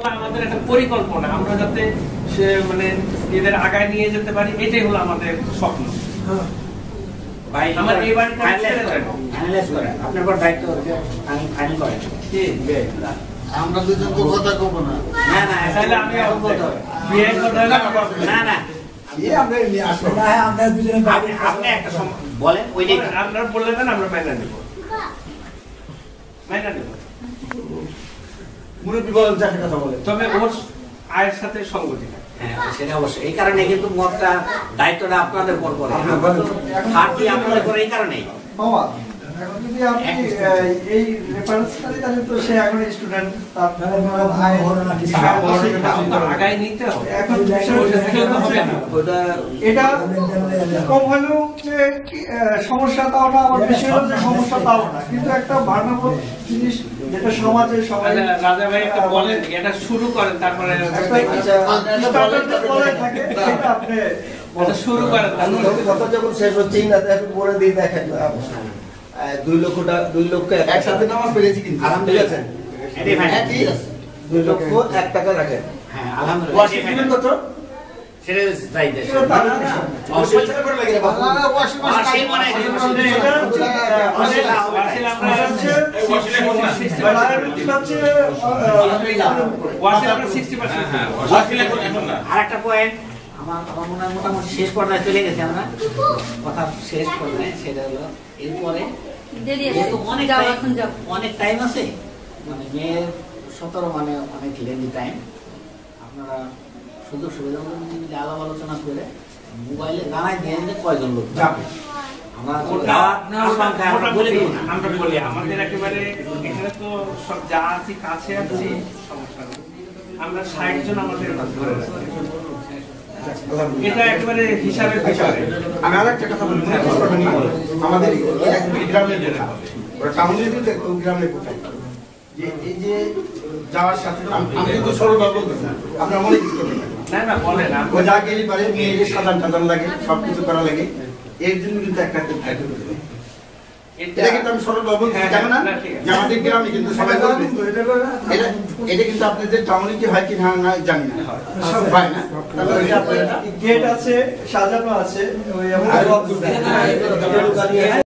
আমাদের একটা পরিকল্পনা, আমরা যাতে সে মানে এদের আগায় নিয়ে যেতে পারি, এটাই হলো আমাদের স্বপ্ন। ভাই আমার এই বাড়িটা ফাইনালাইজ করেন, আপনার পর দায়িত্ব ফাইনাল করেন। আমরা দুজন তো কথা কব না। না না তাহলে আমি বিয়ে করতে হলে না না আমরা নিয়ে আসবো না, আমরা দুজন আপনি একটা বলেন, ওইটাই আপনারা বললে দেন, আমরা মাইনা নেব, মাইনা নেব। মুরব্বী বলেন চারটে কথা বলে, তবে ওর আয়ের সাথে সঙ্গতি থাকে। হ্যাঁ সেটা অবশ্যই, এই কারণে কিন্তু মতটা দায়িত্বটা আপনাদের উপর পড়ে, হারটি আপনাদের উপর এই কারণেই। মামা এখন যদি আপনি এই রেফারেন্সটাই, তাহলে তো সে এখন স্টুডেন্ট, তার আয় হলো না কিছু আগায় নিতে হবে। এখন ওটা এটা কম হলেও যে সমস্যা তাও না, আবার বেশি হলেও যে সমস্যা তাও না, কিন্তু একটা ভার্নাবল জিনিস যেটা সমাজে সবাই রাজা ভাই একটা বলেন, এটা শুরু করেন, তারপরে বলে থাকে সেটা আপনি শুরু করেন। কথা যখন শেষ হচ্ছেই না, এখন বলে দিয়ে দেখেন 2 লক্ষ একসাথে নামাজ পেরেছি কিন্তু আলহামদুলিল্লাহ ঠিক আছে, এটাই ফাইনাল। 2 লক্ষ 1 টাকা রাখেন। হ্যাঁ আলহামদুলিল্লাহ ওয়াশিং দিবেন কত? সেটা যাই দেশ পয়সা করে লাগে রে বাবা। সেই মনে আরেকটা পয়েন্ট আমার মনে হয় মোটামুটি শেষ পর্যায়ে চলে গেছে, আমরা কথা শেষ পর্যায়ে, সেটা হলো এরপরে যেহেতু অনেক টাইম আছে, মানে মেয়ের 17 মানে অনেক লেন্দি টাইম, আপনারা সুযোগ সুবিধা মিলে আলাপ আলোচনা করে মোবাইলে জানাই দেন যে কয়জন লোক যাবে। আমরা বলি আমাদের একেবারে এখানে তো সব যা আছে কাছে আছি, সমস্যা নেই, আমরা 60 জন আমাদের ধরে রাখি। এটা একেবারে হিসাবের বিষয়। আমি আরেকটা কথা বলি, আমাদের গ্রামের কথা, ওরা টাউনের ভিতরে গ্রামের কোথায় যে এই যে যাওয়ার সাথে আমি কিন্তু সরলভাবে বলতেছি, আপনার মনে কিছু করবেন না না বলেন, ও যা গেলি পারে মেয়েদের সাধারণ সাধারণ লাগে, সবকিছু করা লাগে, এর জন্য কিন্তু একটা দায়িত্ব করতে হবে। এটা কিন্তু আমি সরলভাবে বলছি, কেন না যে আমাদের গ্রামে কিন্তু সবাই বলবে এটা কিন্তু আপনাদের টাউনে কি হয় কি না জানি না, হয় না। গেট আছে, সাজানো আছে, ওই